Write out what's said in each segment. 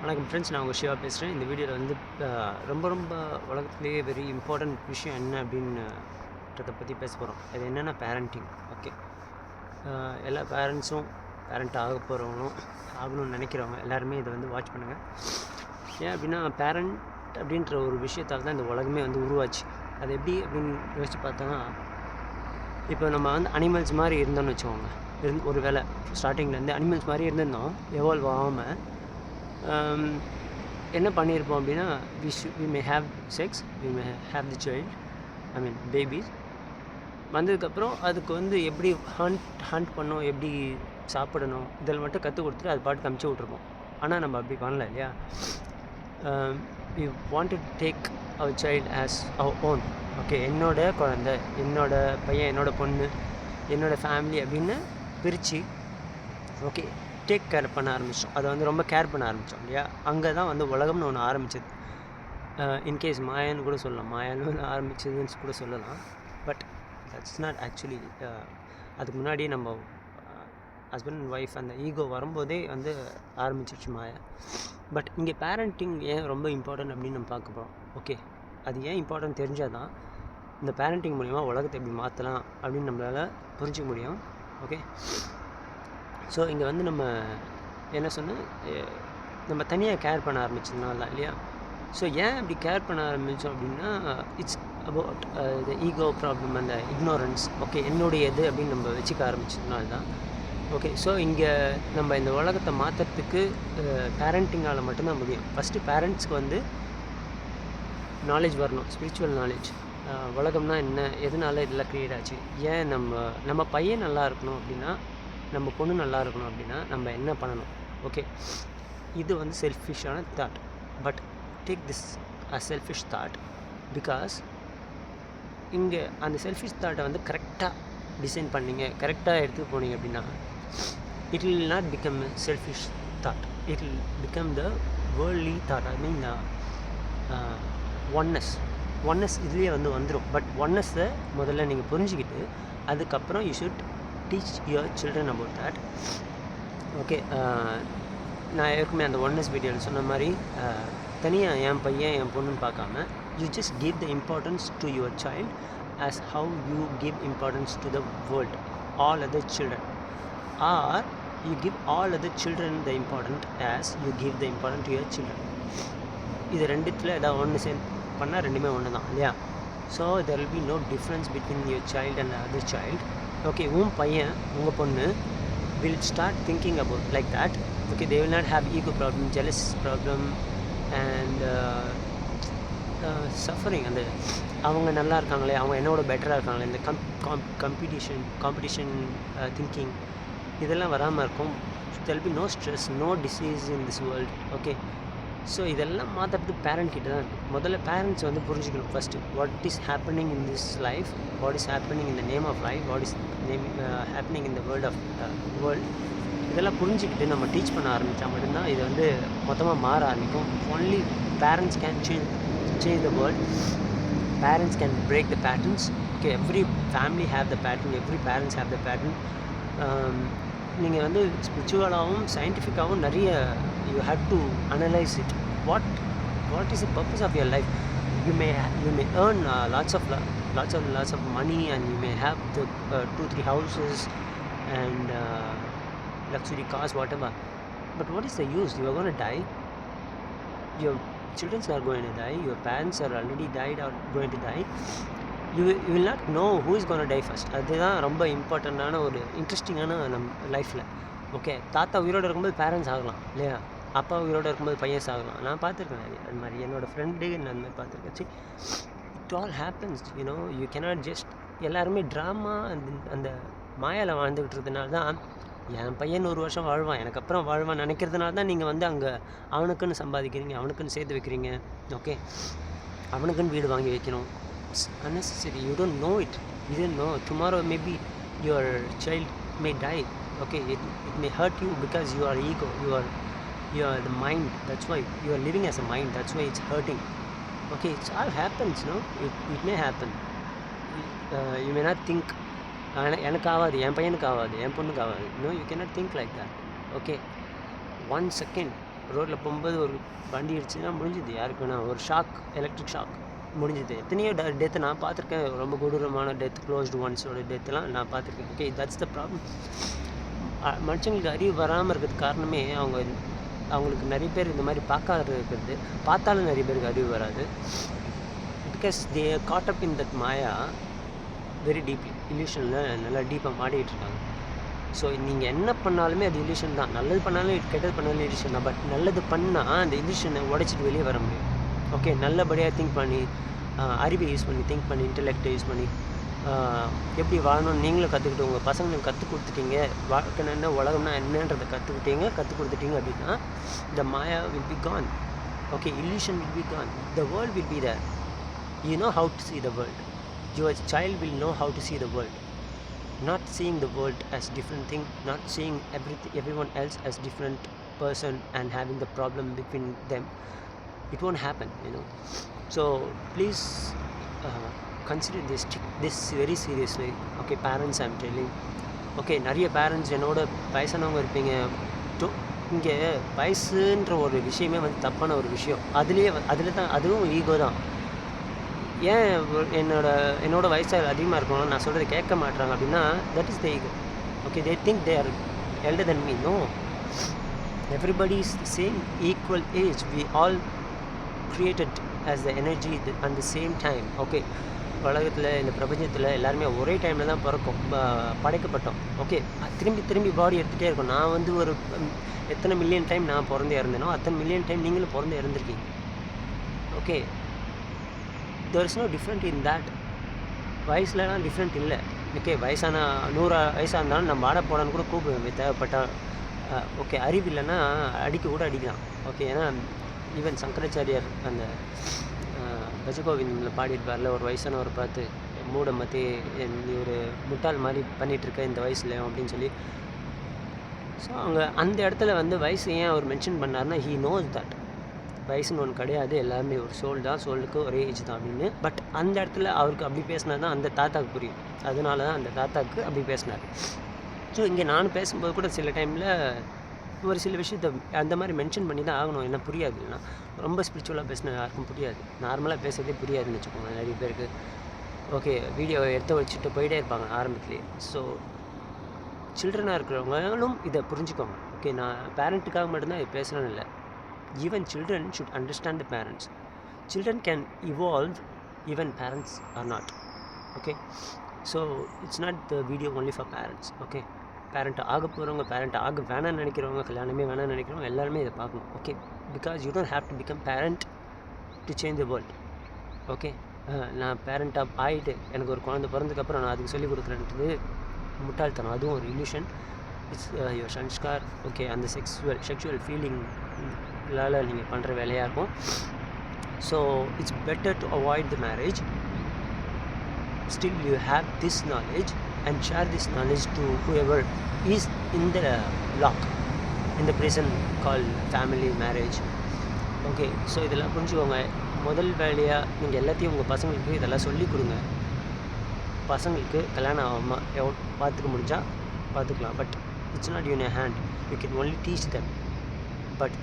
வணக்கம் ஃப்ரெண்ட்ஸ், நான் உங்கள் சிவா பேசுகிறேன். இந்த வீடியோவில் வந்து ரொம்ப உலகத்துலேயே வெரி இம்பார்ட்டண்ட் விஷயம் என்ன அப்படின்றத பற்றி பேச போகிறோம். அது என்னென்னா பேரண்டிங். ஓகே, எல்லா பேரண்ட்ஸும் பேரண்ட் ஆக போகிறவங்களும் ஆகணும்னு நினைக்கிறவங்க எல்லாருமே இதை வந்து வாட்ச் பண்ணுங்கள். ஏன் அப்படின்னா பேரண்ட் அப்படின்ற ஒரு விஷயத்தால் தான் இந்த உலகமே வந்து உருவாச்சு. அது எப்படி அப்படின்னு யோசிச்சு பார்த்தோன்னா, இப்போ நம்ம வந்து அனிமல்ஸ் மாதிரி இருந்தோம்னு வச்சுக்கோங்க. ஒரு வேளை ஸ்டார்டிங்லேருந்து அனிமல்ஸ் மாதிரி இருந்திருந்தோம், எவால்வ் ஆகாமல் என்ன பண்ணியிருப்போம் அப்படின்னா, we may have sex, we may have the child, I mean babies. வந்ததுக்கப்புறம் அதுக்கு வந்து எப்படி ஹண்ட் பண்ணணும், எப்படி சாப்பிடணும், இதில் மட்டும் கற்றுக் கொடுத்துட்டு அது பாட்டுக்கு அமுச்சு விட்ருப்போம். ஆனால் நம்ம அப்படி பண்ணல இல்லையா? we wanted to take our child as our own. Okay, என்னோட குழந்தை, என்னோட பையன், என்னோட பொண்ணு, என்னோட ஃபேமிலி அப்படின்னு பிரித்து ஓகே டேக் கேர் பண்ண ஆரம்பித்தோம். அதை வந்து ரொம்ப கேர் பண்ண ஆரம்பித்தோம் இல்லையா? அங்கே தான் வந்து உலகம்னு ஒன்று ஆரம்பிச்சது. இன்கேஸ் மாயான்னு கூட சொல்லலாம், மாயான்னு ஆரம்பிச்சதுன்னு கூட சொல்லலாம். But that's not actually. அதுக்கு முன்னாடியே நம்ம ஹஸ்பண்ட் அண்ட் ஒய்ஃப் அந்த ஈகோ வரும்போதே வந்து ஆரம்பிச்சிருச்சு மாயா. பட் இங்கே பேரண்டிங் ஏன் ரொம்ப இம்பார்ட்டன்ட் அப்படின்னு நம்ம பார்க்க போகிறோம். ஓகே, அது ஏன் இம்பார்ட்டன்ட் தெரிஞ்சால் தான் இந்த பேரண்டிங் மூலிமா உலகத்தை எப்படி மாற்றலாம் அப்படின்னு நம்மளால் புரிஞ்சிக்க முடியும். ஓகே, ஸோ இங்கே வந்து நம்ம என்ன சொன்னால், நம்ம தனியாக கேர் பண்ண ஆரம்பிச்சதுனால தான் இல்லையா? ஸோ ஏன் அப்படி கேர் பண்ண ஆரம்பித்தோம் அப்படின்னா, it's about the ego problem, அந்த இக்னோரன்ஸ். ஓகே, என்னுடைய இது அப்படின்னு நம்ம வச்சுக்க ஆரம்பிச்சதுனால தான். ஓகே, ஸோ இங்கே நம்ம இந்த உலகத்தை மாற்றுறதுக்கு பேரண்டிங்கால் மட்டும்தான் முடியும். ஃபஸ்ட்டு பேரண்ட்ஸ்க்கு வந்து நாலேஜ் வரணும், ஸ்பிரிச்சுவல் நாலேஜ். உலகம்னா என்ன, எதனால இதெல்லாம் க்ரியேட் ஆச்சு, ஏன் நம்ம பையன் நல்லா இருக்கணும் அப்படின்னா, நம்ம பொண்ணு நல்லா இருக்கணும் அப்படின்னா நம்ம என்ன பண்ணணும். ஓகே, இது வந்து செல்ஃபிஷான thought. But take this a selfish thought, because இங்கே அந்த செல்ஃபிஷ் தாட்டை வந்து கரெக்டாக டிசைன் பண்ணிங்க, கரெக்டாக எடுத்துகிட்டு போனீங்க அப்படின்னா, it will not become selfish thought, it will become the worldly thought. I mean oneness இதுலேயே வந்து வந்துடும். பட் ஒன்னஸை முதல்ல நீங்கள் புரிஞ்சுக்கிட்டு அதுக்கப்புறம் you should teach your children about that. Okay, நான் ஏற்கனவே அந்த ஒன்னஸ் வீடியோவில் சொன்ன மாதிரி தனியாக என் பையன் என் பொண்ணுன்னு பார்க்காம, you just give the importance to your child as how you give importance to the world, all other children. Are you give all other children the important as you give the important to your children. இது ரெண்டுத்தில் ஏதாவது ஒன்று சேர்ந்து பண்ணால் ரெண்டுமே ஒன்று தான் இல்லையா? So there will be no difference between your child and other child. Okay, உன் பையன் உங்கள் பொண்ணு will start thinking about like that. Okay, they will not have ego problem, jealous problem and suffering. அந்த அவங்க நல்லா இருக்காங்களே, அவங்க என்னோட பெட்டராக இருக்காங்களே, இந்த காம்படிஷன் திங்கிங் இதெல்லாம் வராமல் இருக்கும். there will be no stress, no disease in this world. Okay, so இதெல்லாம் மாற்றுறது பேரண்ட் கிட்ட தான் இருக்குது. முதல்ல பேரண்ட்ஸ் வந்து புரிஞ்சுக்கணும் first what is happening in this life, what is happening in the name of life, what is happening in the world. இதெல்லாம் புரிஞ்சுக்கிட்டு நம்ம டீச் பண்ண ஆரம்பித்தா மட்டும்தான் இது வந்து மொத்தமாக மாற ஆரம்பிக்கும். Only parents can change the world, parents can break the patterns. Okay, every family have the pattern, every parents have the pattern. நீங்கள் வந்து ஸ்பிரிச்சுவலாகவும் சயின்டிஃபிக்காகவும் நிறைய you have to analyze it. What is the purpose of your life? You may earn lots of money, and you may have the 2-3 houses and luxury cars, whatever. But what is the use? You are going to die. Your children are going to die. Your parents are already died or going to die. You will not know who is going to die first. அதுதான் ரொம்ப இம்பார்ட்டண்ட்டான ஒரு இன்ட்ரெஸ்டிங்கான நம்ம லைஃப்பில். Okay, தாத்தா உயிரோடு இருக்கும்போது பேரண்ட்ஸ் ஆகலாம் இல்லையா? அப்பா உயிரோடு இருக்கும்போது பையன் சாகலாம். நான் பார்த்துருக்கேன் நிறைய அது மாதிரி. என்னோடய ஃப்ரெண்டு நான் அந்த மாதிரி பார்த்துருக்கேன். It all happens, you know. You cannot just எல்லாருமே ட்ராமா அந்த மாயாவில் வாழ்ந்துக்கிட்டு இருக்கிறதுனால தான் என் பையன் 100 வருஷம் வாழ்வான், எனக்கு அப்புறம் வாழ்வான் நினைக்கிறதுனால தான் நீங்கள் வந்து அங்கே அவனுக்குன்னு சம்பாதிக்கிறீங்க, அவனுக்குன்னு சேர்த்து வைக்கிறீங்க. ஓகே, அவனுக்குன்னு வீடு வாங்கி வைக்கணும். It's unnecessary. You don't know it. You don't know. Tomorrow maybe your child may die. Okay, it may hurt you because you are ego. You are the mind. That's why you are living as a mind. That's why it's hurting. Okay, it all happens, no? It may happen. You may not think எனக்கு ஆகாது, என் பையனுக்கு ஆகாது, என் பொண்ணுக்கு ஆகாது. No, you cannot think like that. Okay, 1 second ரோட்டில் போகும்போது ஒரு வண்டி இடிச்சுன்னா முடிஞ்சுது, யாருக்கு வேணா ஒரு ஷாக், எலக்ட்ரிக் ஷாக் முடிஞ்சுது. எத்தனையோ டெத்தை நான் பார்த்துருக்கேன், ரொம்ப கொடூரமான டெத், க்ளோஸ்டு ஒன்ஸோட டெத்துலாம் நான் பார்த்துருக்கேன். Okay, that's the problem. மனுஷங்களுக்கு அறிவு வராமல் இருக்கிறதுக்கு காரணமே அவங்களுக்கு நிறைய பேர் இந்த மாதிரி பார்க்காத இருக்கிறது. பார்த்தாலும் நிறைய பேருக்கு அறிவு வராது. Because they caught up in that maya very deeply. இல்யூஷனில் நல்லா டீப்பாக மாடிக்கிட்டு இருக்காங்க. ஸோ நீங்கள் என்ன பண்ணாலுமே அது இல்யூஷன் தான். நல்லது பண்ணாலும் கெட்டது பண்ணாலும் இல்யூஷன் தான். பட் நல்லது பண்ணால் அந்த இல்யூஷனை உடைச்சிட்டு வெளியே வர முடியும். ஓகே, நல்லபடியாக திங்க் பண்ணி, அறிவை யூஸ் பண்ணி, திங்க் பண்ணி, இன்டெலெக்டை யூஸ் பண்ணி எப்படி வாழணும்னு நீங்களும் கற்றுக்கிட்டு உங்கள் பசங்களுக்கு கற்றுக் கொடுத்துட்டீங்க. வாழ்க்கைன்னா என்ன, உலகம்னா என்னன்றதை கற்றுக் கொடுத்துட்டீங்க அப்படின்னா the maya will be gone. Okay, illusion will be gone. The world will be there. You know how to see the world. Your child will know how to see the world. Not seeing the world as different thing, not seeing everyone else as different person and having the problem between them. It won't happen, you know. So please consider this very seriously. Okay, parents, I'm telling. Okay, நிறைய parents என்னோட வயசானவங்க இருப்பீங்க. இங்கே வயசுன்ற ஒரு விஷயமே வந்து தப்பான ஒரு விஷயம். அதில் தான் அதுவும் ஈகோ தான். ஏன் என்னோட வயசாக அதிகமாக இருக்கணும், நான் சொல்கிறத கேட்க மாட்டாங்க அப்படின்னா that is the ego. Okay, they think they are elder than me. No, everybody is the same equal age. We all created as the energy at the same time. Okay, உலகத்தில் இந்த பிரபஞ்சத்தில் எல்லாருமே ஒரே டைமில் தான் படைக்கப்பட்டோம். ஓகே, திரும்பி பாடி எடுத்துகிட்டே இருக்கும். நான் வந்து ஒரு எத்தனை மில்லியன் டைம் நான் பிறந்து இறந்தேனோ அத்தனை மில்லியன் டைம் நீங்களும் பிறந்து இறந்துருக்கீங்க. Okay, there is no different in that. வயசுலலாம் டிஃப்ரெண்ட் இல்லை. ஓகே, 100 வயசாக இருந்தாலும் நம்ம ஆட போடான்னு கூட கூப்பிடுவேன் தேவைப்பட்டால். ஓகே, அறிவு இல்லைன்னா அடிக்கலாம். ஓகே, ஏன்னா ஈவன் சங்கராச்சாரியார் அந்த பஜகோவிந்தில் பாடியிருப்பார்ல, ஒரு வயசானவரை பார்த்து மூட மத்தி நீ ஒரு முட்டாள் மாதிரி பண்ணிகிட்ருக்க இந்த வயசில் அப்படின்னு சொல்லி. ஸோ அந்த இடத்துல வந்து வயசு ஏன் அவர் மென்ஷன் பண்ணார்னா, ஹீ நோஸ் தட் வயசுன்னு ஒன்று கிடையாது, எல்லாருமே ஒரு சோல் தான், சோலுக்கு ஒரே ஏஜ் தான் அப்படின்னு. பட் அந்த இடத்துல அவருக்கு அப்படி பேசினா தான் அந்த தாத்தாவுக்கு புரியும். அதனால தான் அந்த தாத்தாவுக்கு அப்படி பேசினார். ஸோ இங்கே நான் பேசும்போது கூட சில டைமில் ஒரு சில விஷயத்த அந்த மாதிரி மென்ஷன் பண்ணி தான் ஆகணும். என்ன புரியாது, இல்லைனா ரொம்ப ஸ்பிரிச்சுவலாக பேசினா யாருக்கும் புரியாது. நார்மலாக பேசுறதே புரியாதுன்னு வச்சுக்கோங்க நிறைய பேருக்கு. ஓகே, வீடியோ எடுத்து வச்சுட்டு போயிட்டே இருப்பாங்க ஆரம்பத்துலேயே. ஸோ சில்ட்ரனாக இருக்கிறவங்களும் இதை புரிஞ்சுக்கோங்க. ஓகே, நான் பேரண்ட்டுக்காக மட்டும்தான் இது பேசுகிறேன்னு இல்லை. Even children should understand the parents. Children can evolve, even parents are not. Okay, so it's not the video only for parents. Okay, parent ஆக போகிறவங்க, பேரண்ட் ஆக வேணான்னு நினைக்கிறவங்க, கல்யாணமே வேணான்னு நினைக்கிறவங்க எல்லாருமே இதை பார்க்கணும். Okay, because you don't have to become parent to change the world. Okay, நான் பேரண்ட்டாக ஆகிட்டு எனக்கு ஒரு குழந்தை பிறந்ததுக்கப்புறம் நான் அதுக்கு சொல்லிக் கொடுக்குறேன்றது முட்டாள்தனம். அதுவும் ஒரு illusion. It's your sanskar. Okay, அந்த செக்ஷுவல் ஃபீலிங் நீங்கள் பண்ணுற வேலையாக இருக்கும். So it's better to avoid the marriage. Still you have this knowledge and share this knowledge to whoever is in the lock in the prison call family marriage. Okay, so இதெல்லாம் புரிஞ்சுக்கோங்க. முதல் வேலையாக நீங்கள் எல்லாத்தையும் உங்கள் பசங்களுக்கு இதெல்லாம் சொல்லிக் கொடுங்க. பசங்களுக்கு கல்யாணம் ஆகாமல் பார்த்துக்க முடிஞ்சால் பார்த்துக்கலாம். But it's not in hand. You can only teach them. But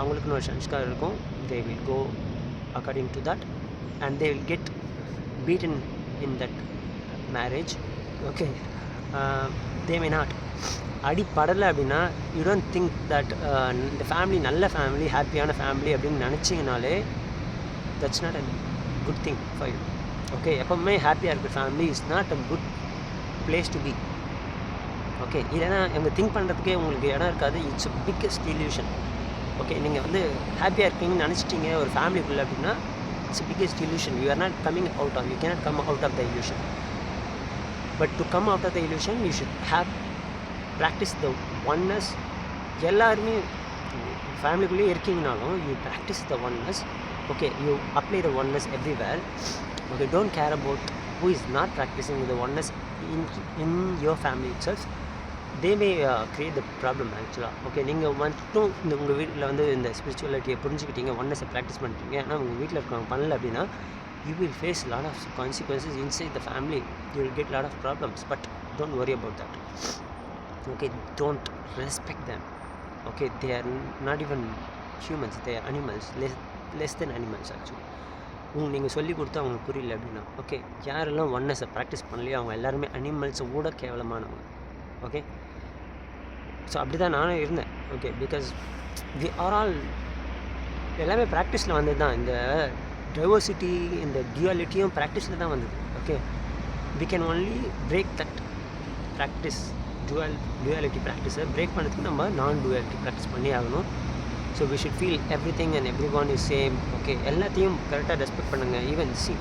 அவங்களுக்குன்னு ஒரு சன்ஸ்கார் இருக்கும். They will go according to that and they will get beaten in that marriage. Okay, they may not. அடிப்படலை அப்படின்னா யூ டோன்ட் திங்க் தட் இந்த family நல்ல family, ஹாப்பியான family அப்படின்னு நினச்சிங்கனாலே that's not a good thing for you. Okay, எப்போவுமே ஹாப்பியாக இருக்கிற family is not a good place to B. Okay, இல்லைன்னா எங்கள் திங்க் பண்ணுறதுக்கே உங்களுக்கு இடம் இருக்காது. It's a biggest illusion. Okay, நீங்கள் வந்து ஹாப்பியாக இருக்கீங்கன்னு நினச்சிட்டிங்க ஒரு ஃபேமிலிக்குள்ளே அப்படின்னா it's a biggest illusion. You are not coming out of, you cannot come out of the illusion. But to come out of the illusion you should have practice the oneness. எல்லாருமே ஃபேமிலிக்குள்ளேயே இருக்கீங்கனாலும் you practice the oneness. Okay, you apply the oneness everywhere. Okay, don't care about who is not practicing the oneness in your family itself. They may create the problem actually. Okay, நீங்கள் மட்டும் உங்கள் வீட்டில் வந்து இந்த ஸ்பிரிச்சுவாலிட்டியை புரிஞ்சுக்கிட்டீங்க, ஒன்னஸை practice பண்ணிட்டீங்க, ஆனால் உங்கள் வீட்டில் இருக்கிறவங்க பண்ணல அப்படின்னா you will face lot of consequences inside the family. You will get lot of problems, but don't worry about that. Okay, don't respect them. Okay, okay, they are not even humans, they are animals, less than animals actually. நீங்கள் சொல்லி கொடுத்து அவங்களுக்கு புரியல அப்படின்னா, okay, யாரெல்லாம் ஒன்னஸை practice பண்ணலையோ அவங்க எல்லாருமே அனிமல்ஸை கூட கேவலமானவங்க. ஓகே, ஸோ அப்படி தான் நானும் இருந்தேன். Okay, because we are all எல்லாமே ப்ராக்டிஸில் வந்தது தான். இந்த டைவர்சிட்டி, இந்த டியூவாலிட்டியும் ப்ராக்டிஸில் தான் வந்தது. Okay, we can only break that practice, duality ப்ராக்டிஸை பிரேக் பண்ணுறதுக்கு நம்ம non-duality ப்ராக்டிஸ் பண்ணி ஆகணும். So we should feel everything and every one is same. Okay, எல்லாத்தையும் கரெக்டாக ரெஸ்பெக்ட் பண்ணுங்கள். Even see,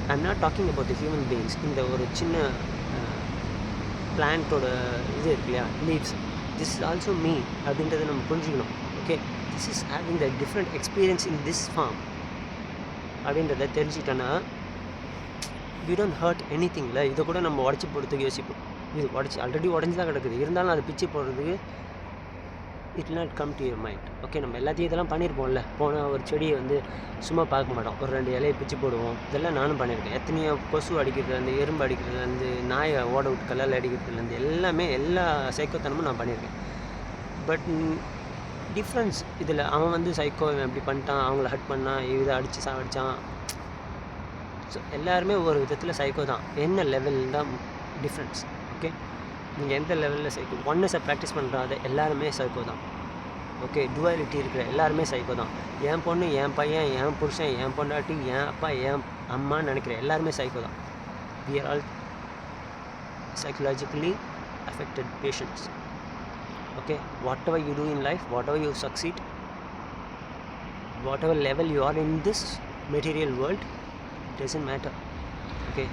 I am not talking about the human beings. இந்த ஒரு சின்ன பிளான்ட்டோட இது இருக்கு இல்லையா, leaves, this is also me அப்படின்றத நம்ம புரிஞ்சுக்கணும். Okay, this is having the different experience in this form அப்படின்றத தெரிஞ்சுக்கிட்டோன்னா வி டோன்ட் ஹர்ட் எனிதிங்ல. இதை கூட நம்ம உடச்சி போடுறதுக்கு யோசிப்போம். இது ஆல்ரெடி உடஞ்சி தான் கிடக்குது, இருந்தாலும் அதை பிச்சு போடுறதுக்கு it will not come to your mind. Okay, நம்ம எல்லாத்தையும் இதெல்லாம் பண்ணியிருப்போம்ல. போனால் ஒரு செடியை வந்து சும்மா பார்க்க மாட்டோம், ஒரு 2 இலையை பிச்சு போடுவோம். இதெல்லாம் நானும் பண்ணியிருக்கேன். எத்தனையோ கொசு அடிக்கிறதுலேருந்து, எறும்பு அடிக்கிறதுலேருந்து, நாயை ஓட விட்டு கல்லால் அடிக்கிறதுலேருந்து எல்லாமே, எல்லா சைக்கோத்தனமும் நான் பண்ணியிருக்கேன். பட் டிஃப்ரென்ஸ் இதில், அவன் வந்து சைக்கோ, இவன் இப்படி பண்ணிட்டான், அவங்கள ஹர்ட் பண்ணான், இதை அடித்து சாவடிச்சான். ஸோ எல்லாருமே ஒரு விதத்தில் சைக்கோ தான். என்ன லெவல் தான் டிஃப்ரென்ஸ். ஓகே, நீங்கள் எந்த லெவலில் சைக்கோ, ஒன்னஸை ப்ராக்டிஸ் பண்ணுறாத எல்லாருமே சைக்கோ தான். ஓகே, டுவாலிட்டி இருக்கிற எல்லாருமே சைக்கோ தான். என் பொண்ணு, என் பையன், என் புருஷன், என் பொண்டாட்டி, என் அப்பா, என் அம்மான்னு நினைக்கிற எல்லாருமே சைக்கோ தான். We are all psychologically affected patients. Okay, whatever you do in life, whatever you succeed, whatever level you are in this material world, doesn't matter. Okay,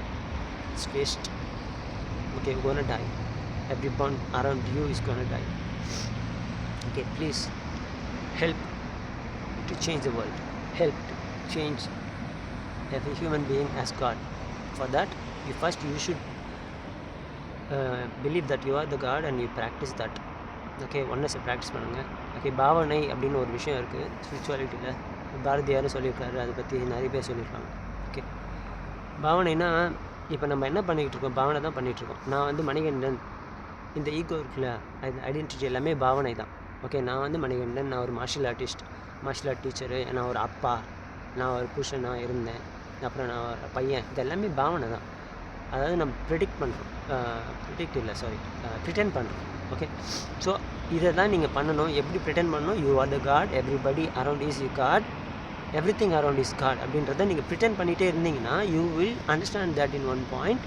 it's waste. Okay, you're gonna die. Everyone around you is gonna die. Okay, please help to change the world. Help to change every human being as God. For that, you should believe that you are the God and you practice that. Okay, ஒன்னஸை practice பண்ணுங்கள். Okay, பாவனை அப்படின்னு ஒரு விஷயம் இருக்குது ஸ்பிரிச்சுவாலிட்டியில். பாரதியாரும் சொல்லியிருக்காரு, அதை பற்றி நிறைய பேர் சொல்லியிருக்காங்க. ஓகே, பாவனைனா இப்போ நம்ம என்ன பண்ணிக்கிட்டு இருக்கோம், பாவனை தான் பண்ணிகிட்ருக்கோம். நான் வந்து மணிகண்டன், இந்த ஈகோ இருக்குல்ல, அது ஐடென்டிட்டி எல்லாமே பாவனை தான். ஓகே, நான் வந்து மணிகண்டன், நான் ஒரு மார்ஷியல் ஆர்ட் டீச்சரு, நான் ஒரு அப்பா, நான் ஒரு புருஷனாக இருந்தேன், அப்புறம் நான் ஒரு பையன், இது எல்லாமே பாவனை தான். அதாவது நம்ம ப்ரிடிக்ட் பண்ணுறோம். ஓகே, ஸோ இதை தான் நீங்கள் பண்ணணும். எப்படி ப்ரிட்டெண்ட் பண்ணணும்? You are the god, everybody around is you god, everything around is god அப்படின்றத நீங்கள் ப்ரிட்டெண்ட் பண்ணிகிட்டே இருந்தீங்கன்னா you will understand that in one point.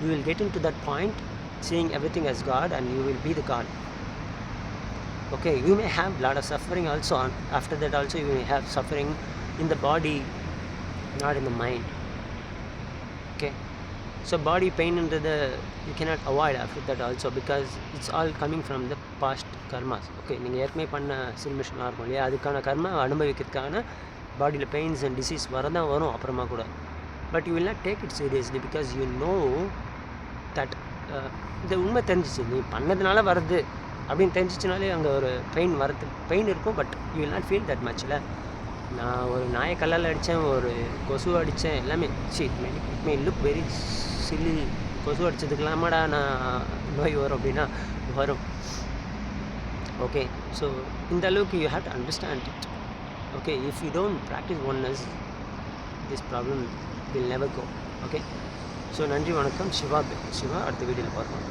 You will get in to that point, seeing everything as God, and you will be the God. Okay, you may have lot of suffering also, and after that also you may have suffering in the body, not in the mind. Okay, so body pain into the you cannot avoid after that also, because it's all coming from the past karmas. Okay, நீங்கள் ஏற்கனவே பண்ண சில்மிஷனாக இருக்கும் இல்லையா, அதுக்கான கர்மா அனுபவிக்கிறதுக்கான பாடியில் pains and disease வரதான் வரும் அப்புறமா கூட. But you will not take it seriously, because you know that இந்த உண்மை தெரிஞ்சிச்சு, நீ பண்ணதுனால வருது அப்படின்னு தெரிஞ்சிச்சுனாலே அங்கே ஒரு பெயின் இருக்கும். But you will not feel that மச்சில். நான் ஒரு நாயை கல்லால் அடித்தேன், ஒரு கொசு அடித்தேன், எல்லாமே it may look very silly. கொசு அடித்ததுக்கெல்லாமாடா நான் நோய் வரும் அப்படின்னா வரும். ஓகே, ஸோ இந்த அளவுக்கு you have to understand it. Okay, if you don't practise oneness, this problem will never go. Okay, so நன்றி, வணக்கம். சிவா அடுத்த வீடியோவில் பார்க்கலாம்.